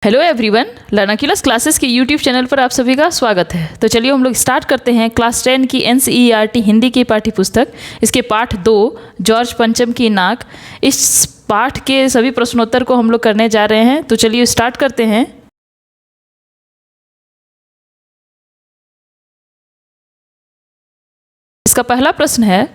Hello everyone, लर्नाक्युलस classes के YouTube channel पर आप सभी का स्वागत है। तो चलिए हम लोग स्टार्ट करते हैं क्लास 10 की NCERT हिंदी की पाठ्य पुस्तक, इसके पाठ 2 जॉर्ज पंचम की नाक। इस पाठ के सभी प्रश्नोत्तर को हम लोग करने जा रहे हैं। तो चलिए स्टार्ट करते हैं। इसका पहला प्रश्न है,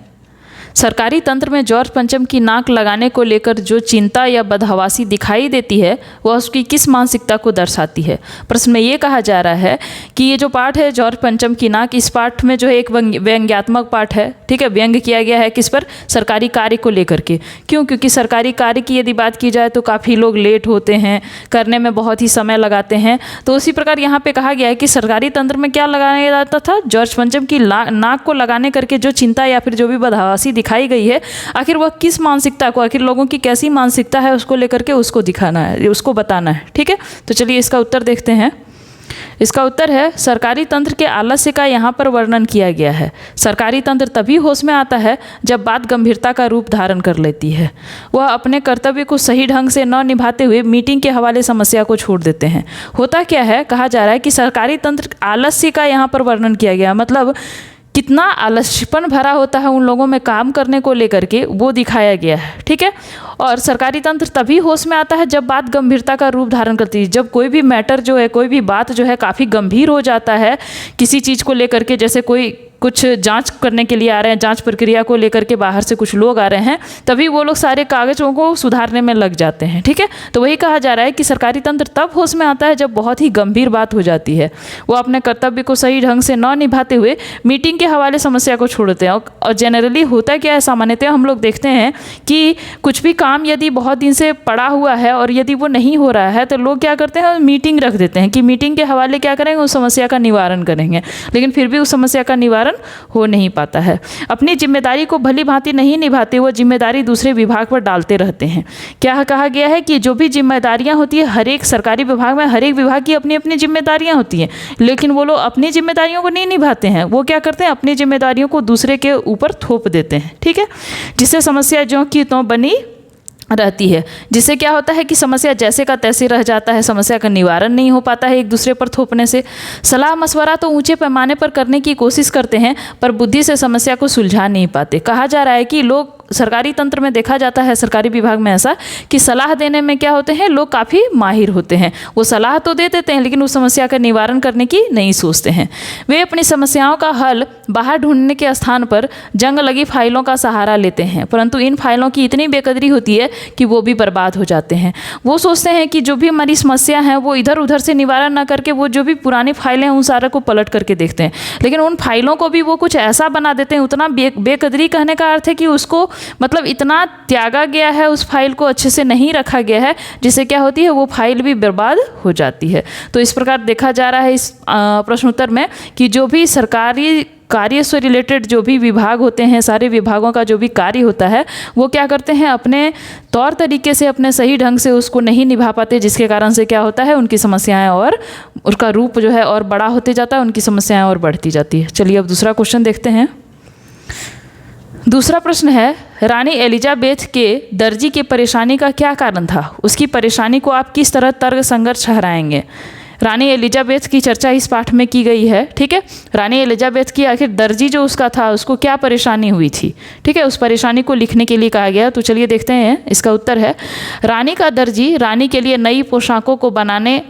सरकारी तंत्र में जॉर्ज पंचम की नाक लगाने को लेकर जो चिंता या बदहवासी दिखाई देती है वह उसकी किस मानसिकता को दर्शाती है। प्रश्न में ये कहा जा रहा है कि ये जो पाठ है जॉर्ज पंचम की नाक, इस पाठ में जो है एक व्यंग्यात्मक पाठ है। ठीक है, व्यंग किया गया है किस पर? सरकारी कार्य को लेकर के। क्यों? क्योंकि सरकारी कार्य की यदि बात की जाए तो काफ़ी लोग लेट होते हैं, करने में बहुत ही समय लगाते हैं। तो उसी प्रकार यहाँ पे कहा गया है कि सरकारी तंत्र में क्या लगाया जाता था? जॉर्ज पंचम की नाक को लगाने करके जो चिंता या फिर जो भी बदहवासी दिखाई गई है, आखिर वह किस मानसिकता को, आखिर लोगों की कैसी मानसिकता है उसको लेकर के उसको दिखाना है, उसको बताना है। ठीक है, तो चलिए इसका उत्तर देखते हैं। इसका उत्तर है, सरकारी तंत्र के आलस्य का यहाँ पर वर्णन किया गया है। सरकारी तंत्र तभी होश में आता है जब बात गंभीरता का रूप धारण कर लेती है। वह अपने कर्तव्य को सही ढंग से न निभाते हुए मीटिंग के हवाले समस्या को छोड़ देते हैं। होता क्या है, कहा जा रहा है कि सरकारी तंत्र आलस्य का यहाँ पर वर्णन किया गया, मतलब कितना आलस्यपन भरा होता है उन लोगों में काम करने को लेकर के, वो दिखाया गया है। ठीक है, और सरकारी तंत्र तभी होश में आता है जब बात गंभीरता का रूप धारण करती है। जब कोई भी मैटर जो है, कोई भी बात जो है काफ़ी गंभीर हो जाता है किसी चीज़ को लेकर के, जैसे कोई कुछ जांच करने के लिए आ रहे हैं, जांच प्रक्रिया को लेकर के बाहर से कुछ लोग आ रहे हैं, तभी वो लोग सारे कागज़ों को सुधारने में लग जाते हैं। ठीक है, तो वही कहा जा रहा है कि सरकारी तंत्र तब होश में आता है जब बहुत ही गंभीर बात हो जाती है। वो अपने कर्तव्य को सही ढंग से न निभाते हुए मीटिंग के हवाले समस्या को छोड़ देते हैं। और जनरली होता क्या है, सामान्यतः हम लोग देखते हैं कि कुछ भी काम यदि बहुत दिन से पड़ा हुआ है और यदि वो नहीं हो रहा है तो लोग क्या करते हैं, मीटिंग रख देते हैं कि मीटिंग के हवाले क्या करेंगे, उस समस्या का निवारण करेंगे। लेकिन फिर भी उस समस्या का निवारण हो नहीं पाता है। अपनी जिम्मेदारी को भली भांति नहीं निभाते, वो जिम्मेदारी दूसरे विभाग पर डालते रहते हैं। क्या कहा गया है कि जो भी जिम्मेदारियां होती है, हर एक सरकारी विभाग में हर एक विभाग की अपनी अपनी जिम्मेदारियां होती हैं, लेकिन वो लोग अपनी जिम्मेदारियों को नहीं निभाते हैं। वो क्या करते हैं, अपनी जिम्मेदारियों को दूसरे के ऊपर थोप देते हैं। ठीक है, जिससे समस्या ज्यों की त्यों बनी रहती है, जिससे क्या होता है कि समस्या जैसे का तैसे रह जाता है, समस्या का निवारण नहीं हो पाता है एक दूसरे पर थोपने से। सलाह मशवरा तो ऊंचे पैमाने पर करने की कोशिश करते हैं, पर बुद्धि से समस्या को सुलझा नहीं पाते। कहा जा रहा है कि लोग सरकारी तंत्र में देखा जाता है, सरकारी विभाग में ऐसा कि सलाह देने में क्या होते हैं, लोग काफ़ी माहिर होते हैं। वो सलाह तो दे देते हैं लेकिन उस समस्या का निवारण करने की नहीं सोचते हैं। वे अपनी समस्याओं का हल बाहर ढूंढने के स्थान पर जंग लगी फाइलों का सहारा लेते हैं, परंतु इन फाइलों की इतनी बेकदरी होती है कि वो भी बर्बाद हो जाते हैं। वो सोचते हैं कि जो भी हमारी समस्या है वो इधर उधर से निवारण ना करके वो जो भी पुरानी फाइलें हैं उन सारे को पलट करके देखते हैं, लेकिन उन फाइलों को भी वो कुछ ऐसा बना देते हैं। उतना बेकदरी कहने का अर्थ है कि उसको मतलब इतना त्यागा गया है, उस फाइल को अच्छे से नहीं रखा गया है, जिससे क्या होती है, वो फाइल भी बर्बाद हो जाती है। तो इस प्रकार देखा जा रहा है इस प्रश्नोत्तर में कि जो भी सरकारी कार्य से रिलेटेड जो भी विभाग होते हैं, सारे विभागों का जो भी कार्य होता है, वो क्या करते हैं, अपने तौर तरीके से अपने सही ढंग से उसको नहीं निभा पाते, जिसके कारण से क्या होता है, उनकी समस्याएं और उसका रूप जो है और बड़ा होते जाता है, उनकी समस्याएं और बढ़ती जाती है। चलिए अब दूसरा क्वेश्चन देखते हैं। दूसरा प्रश्न है, रानी एलिजाबेथ के दर्जी की परेशानी का क्या कारण था? उसकी परेशानी को आप किस तरह तर्कसंगत ठहराएंगे? रानी एलिजाबेथ की चर्चा इस पाठ में की गई है। ठीक है, रानी एलिजाबेथ की आखिर दर्जी जो उसका था उसको क्या परेशानी हुई थी? ठीक है, उस परेशानी को लिखने के लिए कहा गया। तो चलिए देखते हैं। इसका उत्तर है, रानी का दर्जी रानी के लिए नई पोशाकों को बनाने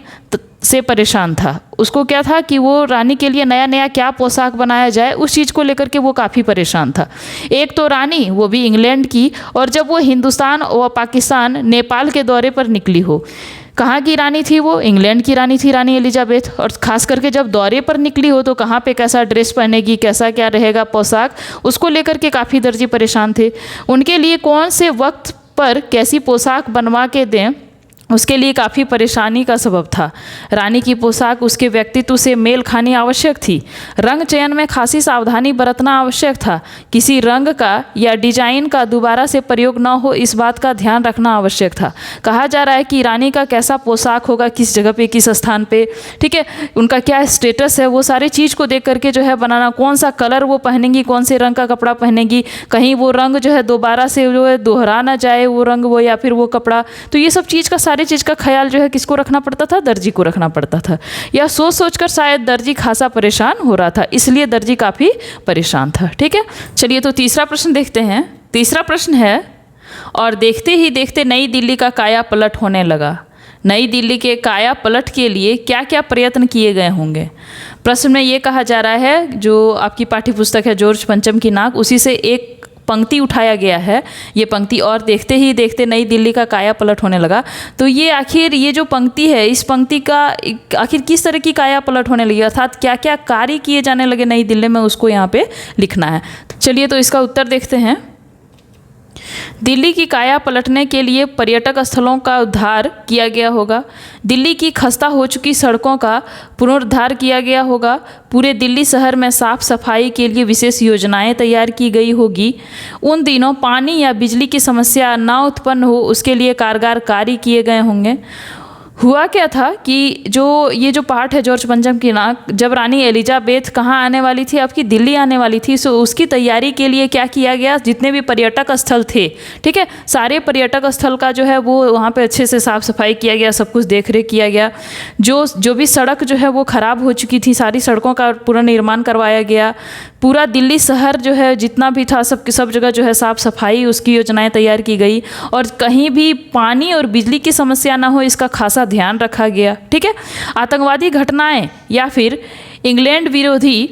से परेशान था। उसको क्या था कि वो रानी के लिए नया नया क्या पोशाक बनाया जाए, उस चीज़ को लेकर के वो काफ़ी परेशान था। एक तो रानी, वो भी इंग्लैंड की, और जब वो हिंदुस्तान व पाकिस्तान, नेपाल के दौरे पर निकली हो। कहाँ की रानी थी वो? इंग्लैंड की रानी थी रानी एलिजाबेथ, और ख़ास करके जब दौरे पर निकली हो तो कहाँ पे कैसा ड्रेस पहनेगी, कैसा क्या रहेगा पोशाक, उसको लेकर के काफ़ी दर्जी परेशान थे। उनके लिए कौन से वक्त पर कैसी पोशाक बनवा के दें, उसके लिए काफ़ी परेशानी का सबब था। रानी की पोशाक उसके व्यक्तित्व से मेल खानी आवश्यक थी। रंग चयन में खासी सावधानी बरतना आवश्यक था। किसी रंग का या डिजाइन का दोबारा से प्रयोग न हो, इस बात का ध्यान रखना आवश्यक था। कहा जा रहा है कि रानी का कैसा पोशाक होगा, किस जगह पे, किस स्थान पे, ठीक है, उनका क्या स्टेटस है, वो सारी चीज़ को देख करके जो है बनाना। कौन सा कलर वो पहनेंगी, कौन से रंग का कपड़ा पहनेंगी, कहीं वो रंग जो है दोबारा से जो है दोहरा ना जाए वो रंग, वो या फिर वो कपड़ा। तो ये सब चीज़ का सारी चीज़ का ख्याल जो है किसको रखना पड़ता था, दर्जी को रखना पड़ता था। यह सोच सोचकर शायद दर्जी खासा परेशान हो रहा था, इसलिए दर्जी काफ़ी परेशान था। ठीक है, चलिए तो तीसरा प्रश्न देखते हैं। तीसरा प्रश्न है, और देखते ही देखते नई दिल्ली का काया पलट होने लगा। नई दिल्ली के काया पलट के लिए क्या क्या प्रयत्न किए गए होंगे। प्रश्न में ये कहा जा रहा है, जो आपकी पाठ्यपुस्तक है जॉर्ज पंचम की नाक, उसी से एक पंक्ति उठाया गया है। ये पंक्ति, और देखते ही देखते नई दिल्ली का काया पलट होने लगा। तो ये आखिर ये जो पंक्ति है, इस पंक्ति का आखिर किस तरह की काया पलट होने लगी, अर्थात क्या क्या कार्य किए जाने लगे नई दिल्ली में, उसको यहाँ पे लिखना है। चलिए तो इसका उत्तर देखते हैं। दिल्ली की काया पलटने के लिए पर्यटक स्थलों का उद्धार किया गया होगा। दिल्ली की खस्ता हो चुकी सड़कों का पुनरुद्धार किया गया होगा। पूरे दिल्ली शहर में साफ सफाई के लिए विशेष योजनाएं तैयार की गई होगी। उन दिनों पानी या बिजली की समस्या ना उत्पन्न हो, उसके लिए कारगर कार्य किए गए होंगे। हुआ क्या था कि ये जो पार्ट है जॉर्ज पंचम की नाक, जब रानी एलिजाबेथ कहाँ आने वाली थी, आपकी दिल्ली आने वाली थी, सो उसकी तैयारी के लिए क्या किया गया, जितने भी पर्यटक स्थल थे, ठीक है, सारे पर्यटक स्थल का जो है वो वहाँ पे अच्छे से साफ़ सफाई किया गया, सब कुछ देख रेख किया गया। जो भी सड़क जो है वो ख़राब हो चुकी थी, सारी सड़कों का पुनर्निर्माण करवाया गया। पूरा दिल्ली शहर जो है जितना भी था, सब जगह जो है साफ़ सफाई, उसकी योजनाएं तैयार की गई, और कहीं भी पानी और बिजली की समस्या ना हो, इसका खासा ध्यान रखा गया। ठीक है, आतंकवादी घटनाएं या फिर इंग्लैंड विरोधी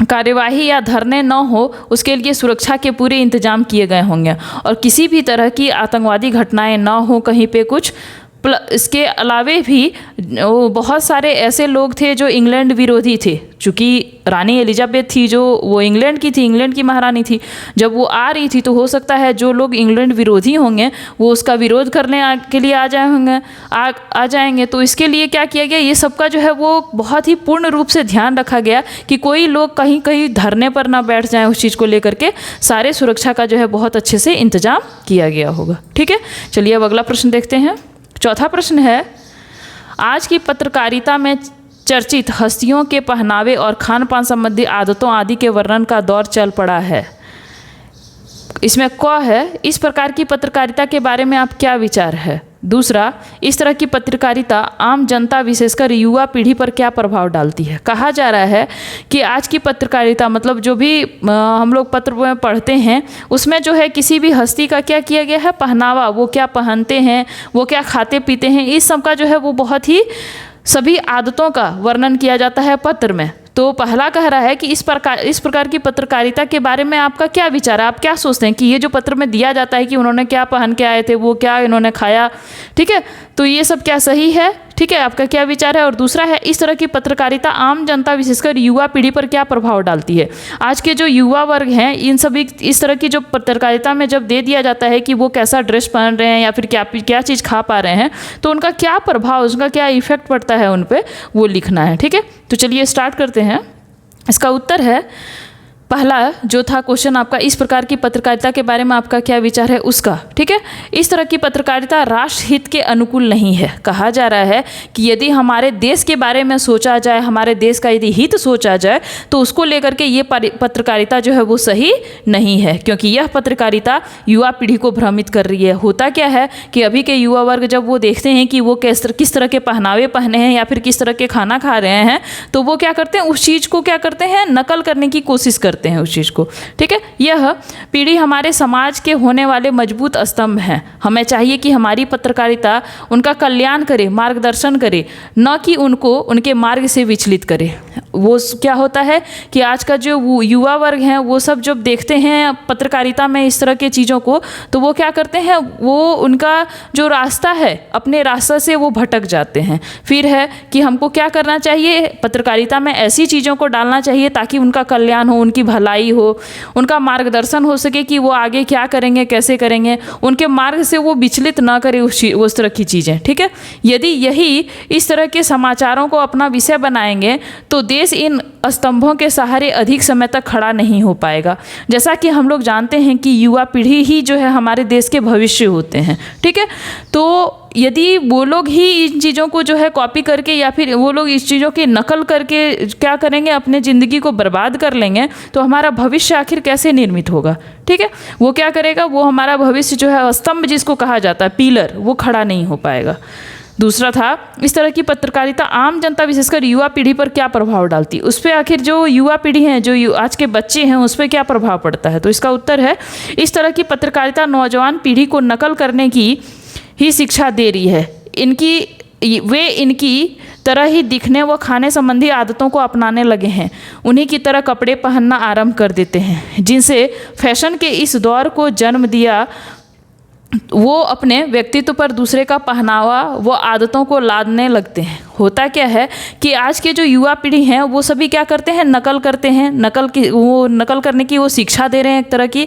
कार्यवाही या धरने न हो, उसके लिए सुरक्षा के पूरे इंतजाम किए गए होंगे, और किसी भी तरह की आतंकवादी घटनाएं न हो कहीं पे कुछ। इसके अलावे भी बहुत सारे ऐसे लोग थे जो इंग्लैंड विरोधी थे, चूँकि रानी एलिजाबेथ थी जो वो इंग्लैंड की थी, इंग्लैंड की महारानी थी, जब वो आ रही थी तो हो सकता है जो लोग इंग्लैंड विरोधी होंगे वो उसका विरोध करने के लिए आ जाएंगे। तो इसके लिए क्या किया गया, ये सबका जो है वो बहुत ही पूर्ण रूप से ध्यान रखा गया कि कोई लोग कहीं कहीं धरने पर ना बैठ जाएं, उस चीज़ को लेकर के सारे सुरक्षा का जो है बहुत अच्छे से इंतजाम किया गया होगा। ठीक है, चलिए अब अगला प्रश्न देखते हैं। चौथा प्रश्न है, आज की पत्रकारिता में चर्चित हस्तियों के पहनावे और खान पान संबंधी आदतों आदि के वर्णन का दौर चल पड़ा है। इसमें क है, इस प्रकार की पत्रकारिता के बारे में आप क्या विचार है। दूसरा, इस तरह की पत्रकारिता आम जनता विशेषकर युवा पीढ़ी पर क्या प्रभाव डालती है। कहा जा रहा है कि आज की पत्रकारिता मतलब जो भी हम लोग पत्र में पढ़ते हैं, उसमें जो है किसी भी हस्ती का क्या किया गया है, पहनावा, वो क्या पहनते हैं, वो क्या खाते पीते हैं, इस सब का जो है वो बहुत ही सभी आदतों का वर्णन किया जाता है पत्र में। तो पहला कह रहा है कि इस प्रकार की पत्रकारिता के बारे में आपका क्या विचार है, आप क्या सोचते हैं कि ये जो पत्र में दिया जाता है कि उन्होंने क्या पहन के आए थे, वो क्या इन्होंने खाया, ठीक है, तो ये सब क्या सही है, ठीक है, आपका क्या विचार है। और दूसरा है, इस तरह की पत्रकारिता आम जनता विशेषकर युवा पीढ़ी पर क्या प्रभाव डालती है। आज के जो युवा वर्ग हैं, इन सभी इस तरह की जो पत्रकारिता में जब दे दिया जाता है कि वो कैसा ड्रेस पहन रहे हैं या फिर क्या चीज़ खा पा रहे हैं, तो उनका क्या प्रभाव, उसका क्या इफेक्ट पड़ता है उन पर, वो लिखना है। ठीक है, तो चलिए स्टार्ट करते हैं। इसका उत्तर है, पहला जो था क्वेश्चन आपका, इस प्रकार की पत्रकारिता के बारे में आपका क्या विचार है उसका। ठीक है, इस तरह की पत्रकारिता राष्ट्र हित के अनुकूल नहीं है। कहा जा रहा है कि यदि हमारे देश के बारे में सोचा जाए, हमारे देश का यदि हित सोचा जाए, तो उसको लेकर के ये पत्रकारिता जो है वो सही नहीं है, क्योंकि यह पत्रकारिता युवा पीढ़ी को भ्रमित कर रही है। होता क्या है कि अभी के युवा वर्ग जब वो देखते हैं कि वो किस तरह के पहनावे पहने हैं या फिर किस तरह के खाना खा रहे हैं, तो वो क्या करते हैं, उस चीज़ को क्या करते हैं, नकल करने की कोशिश करते हैं उस चीज़ को। ठीक है, यह पीढ़ी हमारे समाज के होने वाले मजबूत स्तंभ हैं। हमें चाहिए कि हमारी पत्रकारिता उनका कल्याण करे, मार्गदर्शन करे, न कि उनको उनके मार्ग से विचलित करे। वो क्या होता है कि आज का जो युवा वर्ग है वो सब जब देखते हैं पत्रकारिता में इस तरह के चीज़ों को, तो वो क्या करते हैं, वो उनका जो रास्ता है अपने रास्ते से वो भटक जाते हैं। फिर है कि हमको क्या करना चाहिए, पत्रकारिता में ऐसी चीज़ों को डालना चाहिए ताकि उनका कल्याण हो, उनकी भलाई हो, उनका मार्गदर्शन हो सके कि वो आगे क्या करेंगे, कैसे करेंगे, उनके मार्ग से वो विचलित ना करे उस तरह की चीज़ें। ठीक है, यदि यही इस तरह के समाचारों को अपना विषय बनाएंगे तो देश इन स्तंभों के सहारे अधिक समय तक खड़ा नहीं हो पाएगा। जैसा कि हम लोग जानते हैं कि युवा पीढ़ी ही जो है हमारे देश के भविष्य होते हैं। ठीक है, तो यदि वो लोग ही इन चीज़ों को जो है कॉपी करके या फिर वो लोग इस चीज़ों की नकल करके क्या करेंगे, अपने ज़िंदगी को बर्बाद कर लेंगे, तो हमारा भविष्य आखिर कैसे निर्मित होगा। ठीक है, वो क्या करेगा, वो हमारा भविष्य जो है स्तंभ जिसको कहा जाता है, पिलर, वो खड़ा नहीं हो पाएगा। दूसरा था, इस तरह की पत्रकारिता आम जनता विशेषकर युवा पीढ़ी पर क्या प्रभाव डालती, उस पर आखिर जो युवा पीढ़ी है, जो आज के बच्चे हैं, उस पर क्या प्रभाव पड़ता है। तो इसका उत्तर है, इस तरह की पत्रकारिता नौजवान पीढ़ी को नकल करने की ही शिक्षा दे रही है। वे इनकी तरह ही दिखने व खाने संबंधी आदतों को अपनाने लगे हैं। उन्हीं की तरह कपड़े पहनना आरंभ कर देते हैं, जिनसे फैशन के इस दौर को जन्म दिया। वो अपने व्यक्तित्व पर दूसरे का पहनावा व आदतों को लादने लगते हैं। होता क्या है कि आज के जो युवा पीढ़ी हैं वो सभी क्या करते हैं, नकल करते हैं। नकल करने की वो शिक्षा दे रहे हैं एक तरह की।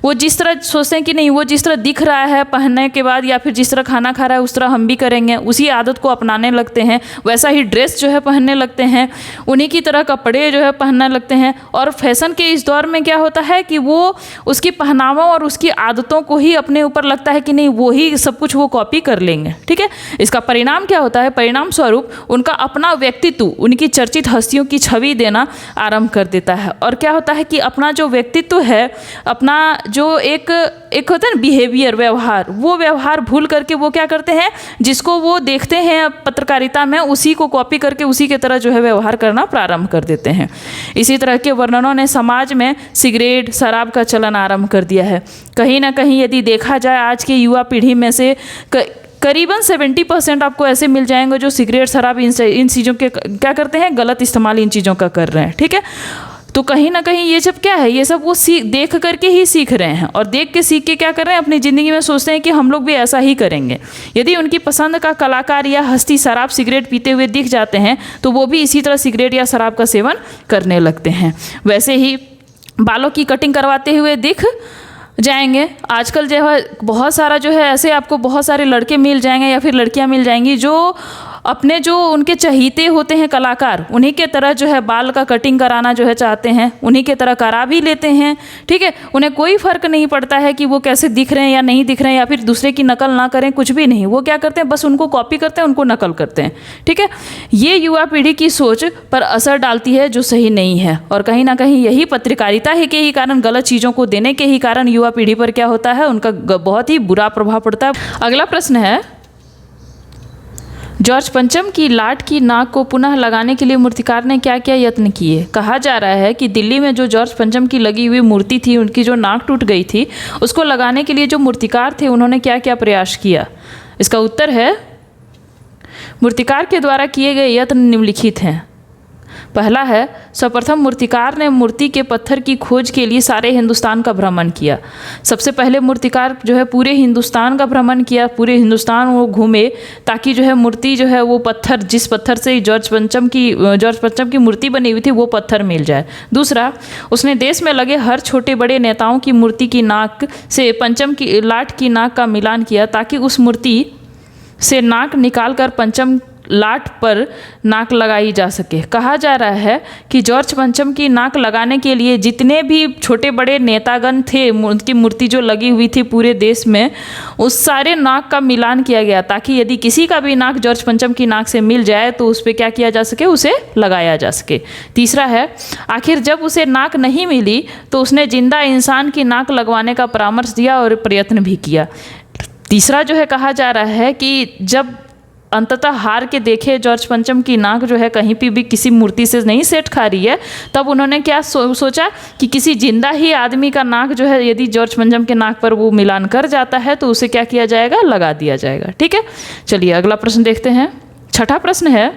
वो जिस तरह सोचते हैं कि नहीं, वो जिस तरह दिख रहा है पहनने के बाद या फिर जिस तरह खाना खा रहा है उस तरह हम भी करेंगे, उसी आदत को अपनाने लगते हैं। वैसा ही ड्रेस जो है पहनने लगते हैं, उन्हीं की तरह कपड़े जो है पहनने लगते हैं। और फैशन के इस दौर में क्या होता है कि वो उसकी पहनावा और उसकी आदतों को ही अपने ऊपर लगता है कि नहीं, वो ही सब कुछ वो कॉपी कर लेंगे। ठीक है, इसका परिणाम क्या होता है, परिणाम स्वरूप उनका अपना व्यक्तित्व, उनकी चर्चित हस्तियों की छवि देना आरंभ कर देता है। और क्या होता है कि अपना जो व्यक्तित्व है, अपना जो एक होता है ना बिहेवियर, व्यवहार, वो व्यवहार भूल करके वो क्या करते हैं, जिसको वो देखते हैं पत्रकारिता में, उसी को कॉपी करके उसी के तरह जो है व्यवहार करना प्रारंभ कर देते हैं। इसी तरह के वर्णनों ने समाज में सिगरेट, शराब का चलन आरंभ कर दिया है। कहीं ना कहीं यदि देखा जाए, आज की युवा पीढ़ी में से करीबन 70% आपको ऐसे मिल जाएंगे जो सिगरेट, शराब, इन चीज़ों के क्या करते हैं, गलत इस्तेमाल इन चीज़ों का कर रहे हैं। ठीक है, तो कहीं ना कहीं ये सब क्या है, ये सब वो देख करके ही सीख रहे हैं, और देख के सीख के क्या कर रहे हैं, अपनी ज़िंदगी में सोचते हैं कि हम लोग भी ऐसा ही करेंगे। यदि उनकी पसंद का कलाकार या हस्ती शराब, सिगरेट पीते हुए दिख जाते हैं तो वो भी इसी तरह सिगरेट या शराब का सेवन करने लगते हैं। वैसे ही बालों की कटिंग करवाते हुए दिख जाएंगे। आजकल जो है बहुत सारा जो है ऐसे आपको बहुत सारे लड़के मिल जाएंगे या फिर लड़कियां मिल जाएंगी जो अपने जो उनके चहीते होते हैं कलाकार, उन्हीं के तरह जो है बाल का कटिंग कराना जो है चाहते हैं, उन्हीं के तरह करा भी लेते हैं। ठीक है, उन्हें कोई फ़र्क नहीं पड़ता है कि वो कैसे दिख रहे हैं या नहीं दिख रहे हैं, या फिर दूसरे की नकल ना करें, कुछ भी नहीं। वो क्या करते हैं, बस उनको कॉपी करते हैं, उनको नकल करते हैं। ठीक है, ये युवा पीढ़ी की सोच पर असर डालती है जो सही नहीं है, और कहीं ना कहीं यही पत्रकारिता ही के ही कारण, गलत चीज़ों को देने के ही कारण युवा पीढ़ी पर क्या होता है, उनका बहुत ही बुरा प्रभाव पड़ता है। अगला प्रश्न है, जॉर्ज पंचम की लाट की नाक को पुनः लगाने के लिए मूर्तिकार ने क्या क्या यत्न किए। कहा जा रहा है कि दिल्ली में जो जॉर्ज पंचम की लगी हुई मूर्ति थी, उनकी जो नाक टूट गई थी, उसको लगाने के लिए जो मूर्तिकार थे उन्होंने क्या क्या प्रयास किया। इसका उत्तर है, मूर्तिकार के द्वारा किए गए यत्न निम्नलिखित हैं। पहला है, सर्वप्रथम मूर्तिकार ने मूर्ति के पत्थर की खोज के लिए सारे हिंदुस्तान का भ्रमण किया। सबसे पहले मूर्तिकार जो है पूरे हिंदुस्तान का भ्रमण किया, पूरे हिंदुस्तान वो घूमे ताकि जो है मूर्ति जो है वो पत्थर, जिस पत्थर से जॉर्ज पंचम की मूर्ति बनी हुई थी, वो पत्थर मिल जाए। दूसरा, उसने देश में लगे हर छोटे बड़े नेताओं की मूर्ति की नाक से पंचम की लाट की नाक का मिलान किया ताकि उस मूर्ति से नाक निकालकर पंचम लाट पर नाक लगाई जा सके। कहा जा रहा है कि जॉर्ज पंचम की नाक लगाने के लिए जितने भी छोटे बड़े नेतागण थे, उनकी मूर्ति जो लगी हुई थी पूरे देश में, उस सारे नाक का मिलान किया गया ताकि यदि किसी का भी नाक जॉर्ज पंचम की नाक से मिल जाए तो उस पर क्या किया जा सके, उसे लगाया जा सके। तीसरा है, आखिर जब उसे नाक नहीं मिली तो उसने जिंदा इंसान की नाक लगवाने का परामर्श दिया और प्रयत्न भी किया। तीसरा जो है, कहा जा रहा है कि जब अंततः हार के देखे जॉर्ज पंचम की नाक जो है कहीं पे भी किसी मूर्ति से नहीं सेट खा रही है, तब उन्होंने क्या सोचा कि किसी जिंदा ही आदमी का नाक जो है यदि जॉर्ज पंचम के नाक पर वो मिलान कर जाता है तो उसे क्या किया जाएगा, लगा दिया जाएगा। ठीक है, चलिए अगला प्रश्न देखते हैं। छठा प्रश्न है,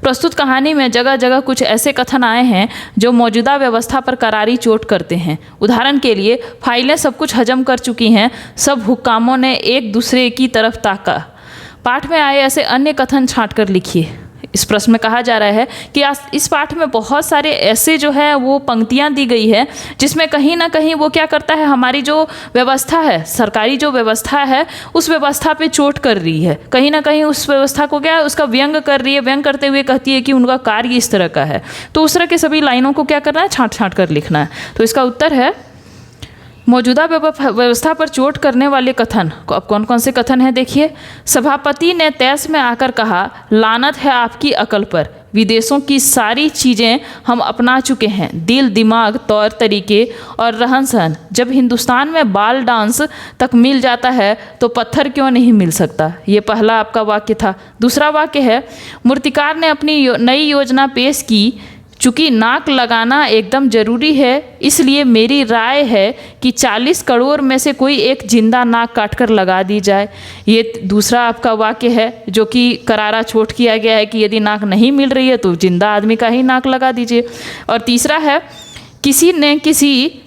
प्रस्तुत कहानी में जगह जगह कुछ ऐसे कथन आए हैं जो मौजूदा व्यवस्था पर करारी चोट करते हैं। उदाहरण के लिए, फाइलें सब कुछ हजम कर चुकी हैं, सब हुक्कामों ने एक दूसरे की तरफ ताका। पाठ में आए ऐसे अन्य कथन छांट कर लिखिए। इस प्रश्न में कहा जा रहा है कि इस पाठ में बहुत सारे ऐसे जो है वो पंक्तियां दी गई है जिसमें कहीं ना कहीं वो क्या करता है, हमारी जो व्यवस्था है, सरकारी जो व्यवस्था है, उस व्यवस्था पे चोट कर रही है। कहीं ना कहीं उस व्यवस्था को क्या है, उसका व्यंग कर रही है। व्यंग करते हुए कहती है कि उनका कार्य इस तरह का है। तो उस तरह के सभी लाइनों को क्या करना है, छांट छांट कर लिखना है। तो इसका उत्तर है, मौजूदा व्यवस्था पर चोट करने वाले कथन, अब कौन कौन से कथन हैं देखिए। सभापति ने तैस में आकर कहा, लानत है आपकी अकल पर, विदेशों की सारी चीज़ें हम अपना चुके हैं, दिल दिमाग तौर तरीके और रहन सहन। जब हिंदुस्तान में बाल डांस तक मिल जाता है तो पत्थर क्यों नहीं मिल सकता। ये पहला आपका वाक्य था। दूसरा वाक्य है, मूर्तिकार ने अपनी नई योजना पेश की, चूँकि नाक लगाना एकदम ज़रूरी है, इसलिए मेरी राय है कि 40 करोड़ में से कोई एक जिंदा नाक काटकर लगा दी जाए। ये दूसरा आपका वाक्य है जो कि करारा छोट किया गया है कि यदि नाक नहीं मिल रही है तो जिंदा आदमी का ही नाक लगा दीजिए। और तीसरा है, किसी ने किसी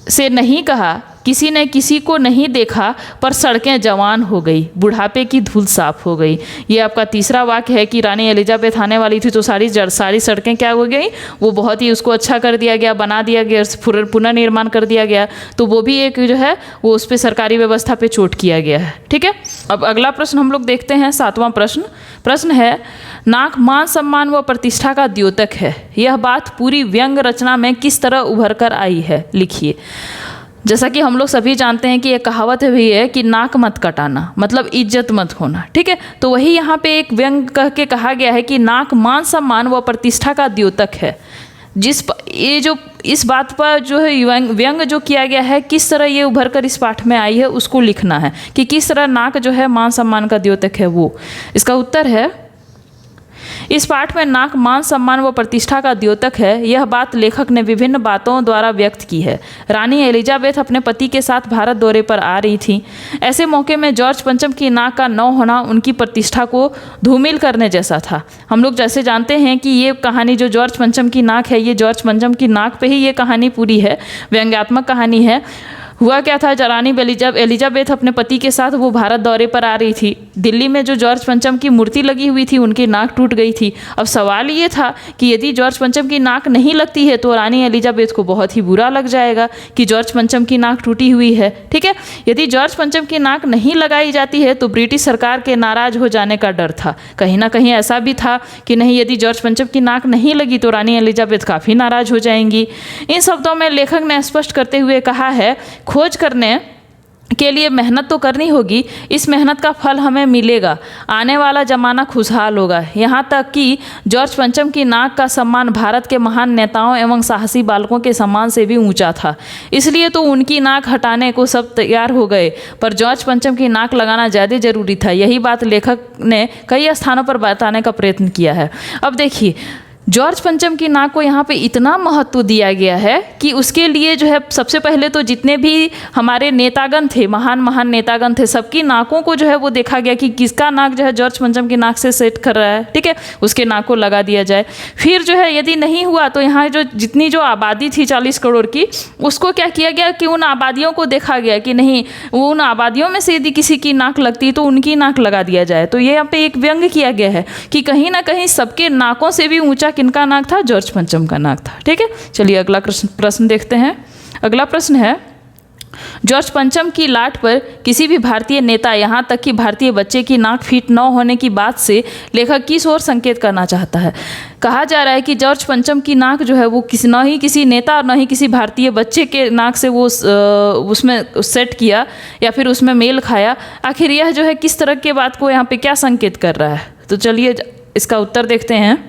से नहीं कहा, किसी ने किसी को नहीं देखा, पर सड़कें जवान हो गई, बुढ़ापे की धूल साफ हो गई। ये आपका तीसरा वाक्य है कि रानी एलिजाबेथ आने वाली थी तो सारी सड़कें क्या हो गई, वो बहुत ही उसको अच्छा कर दिया गया, बना दिया गया, पुनर्निर्माण कर दिया गया। तो वो भी एक जो है वो उस पर सरकारी व्यवस्था पे चोट किया गया है। ठीक है, अब अगला प्रश्न हम लोग देखते हैं, 7वां प्रश्न है, नाक मान सम्मान व प्रतिष्ठा का द्योतक है, यह बात पूरी व्यंग रचना में किस तरह उभर कर आई है, लिखिए। जैसा कि हम लोग सभी जानते हैं कि एक कहावत भी है कि नाक मत कटाना, मतलब इज्जत मत होना। ठीक है, तो वही यहाँ पे एक व्यंग कह के कहा गया है कि नाक मान सम्मान व प्रतिष्ठा का द्योतक है। ये जो इस बात पर जो है व्यंग जो किया गया है, किस तरह ये उभर कर इस पाठ में आई है उसको लिखना है कि किस तरह नाक जो है मान सम्मान का द्योतक है। वो इसका उत्तर है, इस पाठ में नाक मान सम्मान व प्रतिष्ठा का द्योतक है, यह बात लेखक ने विभिन्न बातों द्वारा व्यक्त की है। रानी एलिजाबेथ अपने पति के साथ भारत दौरे पर आ रही थी। ऐसे मौके में जॉर्ज पंचम की नाक का न होना उनकी प्रतिष्ठा को धूमिल करने जैसा था। हम लोग जैसे जानते हैं कि ये कहानी जो जॉर्ज पंचम की नाक है, ये जॉर्ज पंचम की नाक पे ही ये कहानी पूरी है, व्यंग्यात्मक कहानी है। हुआ क्या था, रानी एलिजाबेथ अपने पति के साथ वो भारत दौरे पर आ रही थी। दिल्ली में जो जॉर्ज पंचम की मूर्ति लगी हुई थी उनकी नाक टूट गई थी। अब सवाल ये था कि यदि जॉर्ज पंचम की नाक नहीं लगती है तो रानी एलिजाबेथ को बहुत ही बुरा लग जाएगा कि जॉर्ज पंचम की नाक टूटी हुई है। ठीक है, यदि जॉर्ज पंचम की नाक नहीं लगाई जाती है तो ब्रिटिश सरकार के नाराज हो जाने का डर था। कहीं ना कहीं ऐसा भी था कि नहीं, यदि जॉर्ज पंचम की नाक नहीं लगी तो रानी एलिजाबेथ काफ़ी नाराज हो जाएंगी। इन शब्दों में लेखक ने स्पष्ट करते हुए कहा है, खोज करने के लिए मेहनत तो करनी होगी, इस मेहनत का फल हमें मिलेगा, आने वाला जमाना खुशहाल होगा। यहाँ तक कि जॉर्ज पंचम की नाक का सम्मान भारत के महान नेताओं एवं साहसी बालकों के सम्मान से भी ऊंचा था, इसलिए तो उनकी नाक हटाने को सब तैयार हो गए, पर जॉर्ज पंचम की नाक लगाना ज़्यादा जरूरी था। यही बात लेखक ने कई स्थानों पर बताने का प्रयत्न किया है। अब देखिए, जॉर्ज पंचम की नाक को यहाँ पे इतना महत्व दिया गया है कि उसके लिए जो है सबसे पहले तो जितने भी हमारे नेतागण थे, महान नेतागण थे, सबकी नाकों को जो है वो देखा गया कि किसका नाक जो है जॉर्ज पंचम की नाक से सेट कर रहा है। ठीक है, उसके नाक को लगा दिया जाए। फिर जो है यदि नहीं हुआ तो यहाँ जो जितनी जो आबादी थी 40 करोड़ की, उसको क्या किया गया कि उन आबादियों को देखा गया कि नहीं, वो उन आबादियों में से यदि किसी की नाक लगती तो उनकी नाक लगा दिया जाए। तो ये यहाँ पे एक व्यंग किया गया है कि कहीं ना कहीं सबके नाकों से भी ऊंचा किनका नाक था, जॉर्ज पंचम का नाक था। ठीक है, चलिए अगला प्रश्न देखते हैं। अगला प्रश्न है, जॉर्ज पंचम की लाट पर किसी भी भारतीय नेता, यहाँ तक कि भारतीय बच्चे की नाक फिट न होने की बात से लेखक किस ओर संकेत करना चाहता है। कहा जा रहा है कि जॉर्ज पंचम की नाक जो है वो न ही किसी नेता और न ही किसी भारतीय बच्चे के नाक से वो उसमें सेट किया या फिर उसमें मेल खाया। आखिर यह जो है किस तरह के बात को यहाँ पे क्या संकेत कर रहा है, तो चलिए इसका उत्तर देखते हैं।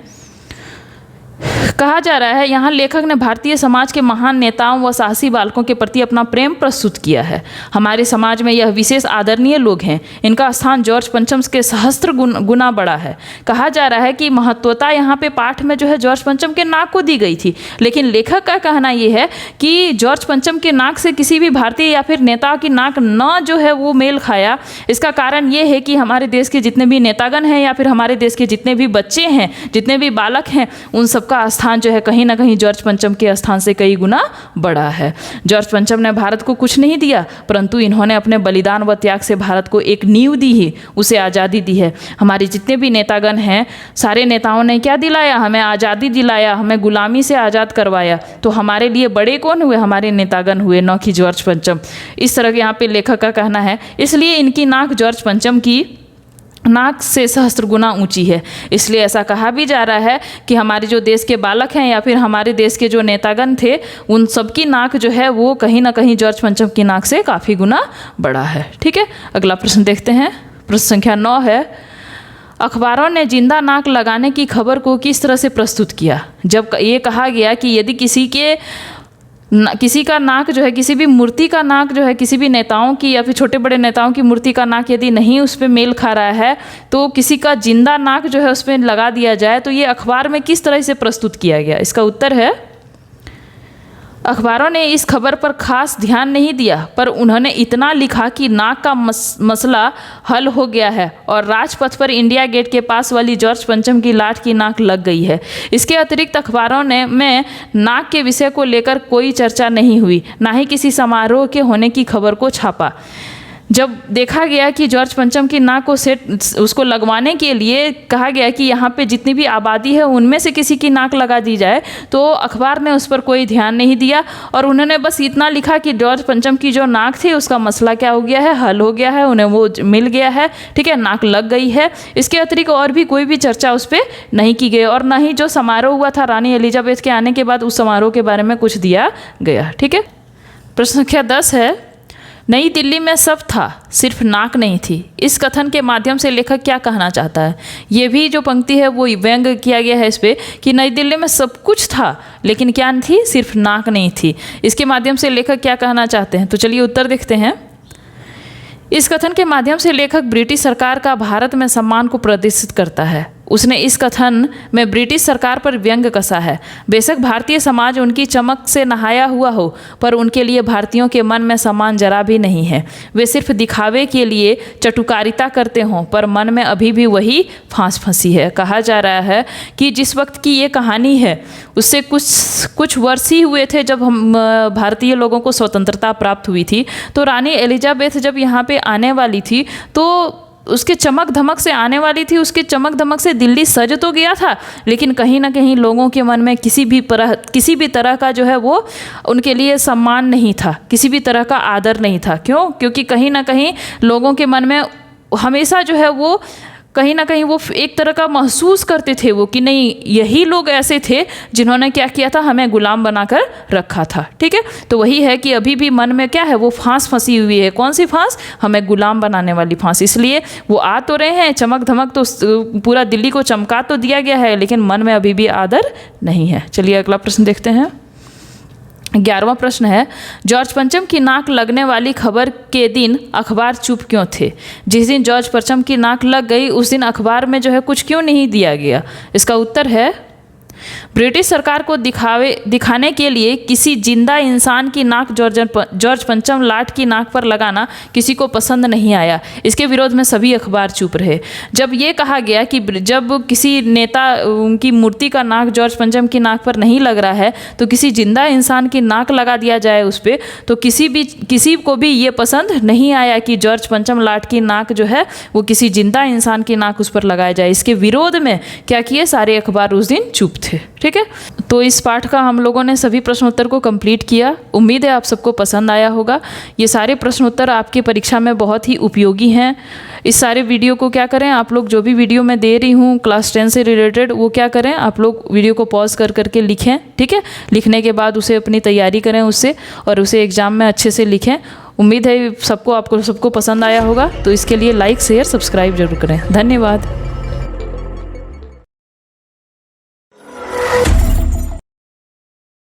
कहा जा रहा है, यहाँ लेखक ने भारतीय समाज के महान नेताओं व साहसी बालकों के प्रति अपना प्रेम प्रस्तुत किया है। हमारे समाज में यह विशेष आदरणीय लोग हैं, इनका स्थान जॉर्ज पंचम के सहस्त्र गुना बड़ा है। कहा जा रहा है कि महत्वता यहाँ पे पाठ में जो है जॉर्ज पंचम के नाक को दी गई थी, लेकिन लेखक का कहना यह है कि जॉर्ज पंचम के नाक से किसी भी भारतीय या फिर नेता की नाक न जो है वो मेल खाया। इसका कारण ये है कि हमारे देश के जितने भी नेतागण हैं या फिर हमारे देश के जितने भी बच्चे हैं, जितने भी बालक हैं, उन सबका स्थान जो है कहीं ना कहीं जॉर्ज पंचम के स्थान से कई गुना बड़ा है। जॉर्ज पंचम ने भारत को कुछ नहीं दिया, परंतु इन्होंने अपने बलिदान व त्याग से भारत को एक नींव दी है, उसे आज़ादी दी है। हमारे जितने भी नेतागण हैं, सारे नेताओं ने क्या दिलाया, हमें आज़ादी दिलाया, हमें गुलामी से आज़ाद करवाया। तो हमारे लिए बड़े कौन हुए, हमारे नेतागण हुए, न कि जॉर्ज पंचम। इस तरह के यहाँ पे लेखक का कहना है, इसलिए इनकी नाक जॉर्ज पंचम की नाक से सहस्त्र गुना ऊंची है। इसलिए ऐसा कहा भी जा रहा है कि हमारे जो देश के बालक हैं या फिर हमारे देश के जो नेतागण थे, उन सबकी नाक जो है वो कहीं ना कहीं जॉर्ज पंचम की नाक से काफ़ी गुना बड़ा है। ठीक है, अगला प्रश्न देखते हैं। प्रश्न संख्या 9 है, अखबारों ने जिंदा नाक लगाने की खबर को किस तरह से प्रस्तुत किया? जब ये कहा गया कि यदि किसी का नाक जो है, किसी भी मूर्ति का नाक जो है, किसी भी नेताओं की या फिर छोटे बड़े नेताओं की मूर्ति का नाक यदि नहीं उस पर मेल खा रहा है, तो किसी का जिंदा नाक जो है उस पर लगा दिया जाए, तो ये अखबार में किस तरह से प्रस्तुत किया गया? इसका उत्तर है, अखबारों ने इस खबर पर खास ध्यान नहीं दिया, पर उन्होंने इतना लिखा कि नाक का मसला हल हो गया है और राजपथ पर इंडिया गेट के पास वाली जॉर्ज पंचम की लाट की नाक लग गई है। इसके अतिरिक्त अखबारों में नाक के विषय को लेकर कोई चर्चा नहीं हुई, ना ही किसी समारोह के होने की खबर को छापा। जब देखा गया कि जॉर्ज पंचम की नाक को उसको लगवाने के लिए कहा गया कि यहाँ पे जितनी भी आबादी है उनमें से किसी की नाक लगा दी जाए, तो अखबार ने उस पर कोई ध्यान नहीं दिया और उन्होंने बस इतना लिखा कि जॉर्ज पंचम की जो नाक थी उसका मसला क्या हो गया है, हल हो गया है, उन्हें वो मिल गया है। ठीक है, नाक लग गई है। इसके अतिरिक्त और भी कोई भी चर्चा उस पर नहीं की गई और न ही जो समारोह हुआ था रानी एलिजाबेथ के आने के बाद उस समारोह के बारे में कुछ दिया गया। ठीक है, प्रश्न संख्या 10 है, नई दिल्ली में सब था, सिर्फ नाक नहीं थी। इस कथन के माध्यम से लेखक क्या कहना चाहता है? ये भी जो पंक्ति है वो व्यंग किया गया है इस पे कि नई दिल्ली में सब कुछ था लेकिन क्या थी, सिर्फ नाक नहीं थी। इसके माध्यम से लेखक क्या कहना चाहते हैं? तो चलिए उत्तर देखते हैं। इस कथन के माध्यम से लेखक ब्रिटिश सरकार का भारत में सम्मान को प्रदर्शित करता है। उसने इस कथन में ब्रिटिश सरकार पर व्यंग कसा है। बेशक भारतीय समाज उनकी चमक से नहाया हुआ हो, पर उनके लिए भारतीयों के मन में सम्मान जरा भी नहीं है। वे सिर्फ दिखावे के लिए चटुकारिता करते हों, पर मन में अभी भी वही फांस फंसी है। कहा जा रहा है कि जिस वक्त की ये कहानी है उससे कुछ वर्ष ही हुए थे जब हम भारतीय लोगों को स्वतंत्रता प्राप्त हुई थी। तो रानी एलिजाबेथ जब यहाँ पे आने वाली थी तो उसके चमक धमक से आने वाली थी, उसके चमक धमक से दिल्ली सज तो गया था, लेकिन कहीं ना कहीं लोगों के मन में किसी भी तरह का जो है वो उनके लिए सम्मान नहीं था, किसी भी तरह का आदर नहीं था। क्यों? क्योंकि कहीं ना कहीं लोगों के मन में हमेशा जो है वो कहीं ना कहीं वो एक तरह का महसूस करते थे वो कि नहीं, यही लोग ऐसे थे जिन्होंने क्या किया था, हमें गुलाम बनाकर रखा था। ठीक है, तो वही है कि अभी भी मन में क्या है, वो फांस फंसी हुई है। कौन सी फांस? हमें गुलाम बनाने वाली फांस। इसलिए वो आ तो रहे हैं, चमक धमक तो पूरा दिल्ली को चमका तो दिया गया है, लेकिन मन में अभी भी आदर नहीं है। चलिए अगला प्रश्न देखते हैं। 11वां प्रश्न है, जॉर्ज पंचम की नाक लगने वाली खबर के दिन अखबार चुप क्यों थे? जिस दिन जॉर्ज पंचम की नाक लग गई उस दिन अखबार में जो है कुछ क्यों नहीं दिया गया? इसका उत्तर है, ब्रिटिश सरकार को दिखाने के लिए किसी जिंदा इंसान की नाक जॉर्ज पंचम लाट की नाक पर लगाना किसी को पसंद नहीं आया। इसके विरोध में सभी अखबार चुप रहे। जब ये कहा गया कि जब किसी नेता उनकी मूर्ति का नाक जॉर्ज पंचम की नाक पर नहीं लग रहा है तो किसी जिंदा इंसान की नाक लगा दिया जाए उस पर, तो किसी को भी ये पसंद नहीं आया कि जॉर्ज पंचम लाट की नाक जो है वो किसी जिंदा इंसान की नाक उस पर लगाया जाए। इसके विरोध में क्या किए, सारे अखबार उस दिन चुप थे। ठीक है, तो इस पाठ का हम लोगों ने सभी प्रश्नोत्तर को कंप्लीट किया। उम्मीद है आप सबको पसंद आया होगा। ये सारे प्रश्नोत्तर आपकी परीक्षा में बहुत ही उपयोगी हैं। इस सारे वीडियो को क्या करें, आप लोग जो भी वीडियो मैं दे रही हूँ क्लास 10 से रिलेटेड, वो क्या करें, आप लोग वीडियो को पॉज करके लिखें। ठीक है, लिखने के बाद उसे अपनी तैयारी करें उससे, और उसे एग्ज़ाम में अच्छे से लिखें। उम्मीद है आपको सबको पसंद आया होगा। तो इसके लिए लाइक शेयर सब्सक्राइब जरूर करें। धन्यवाद।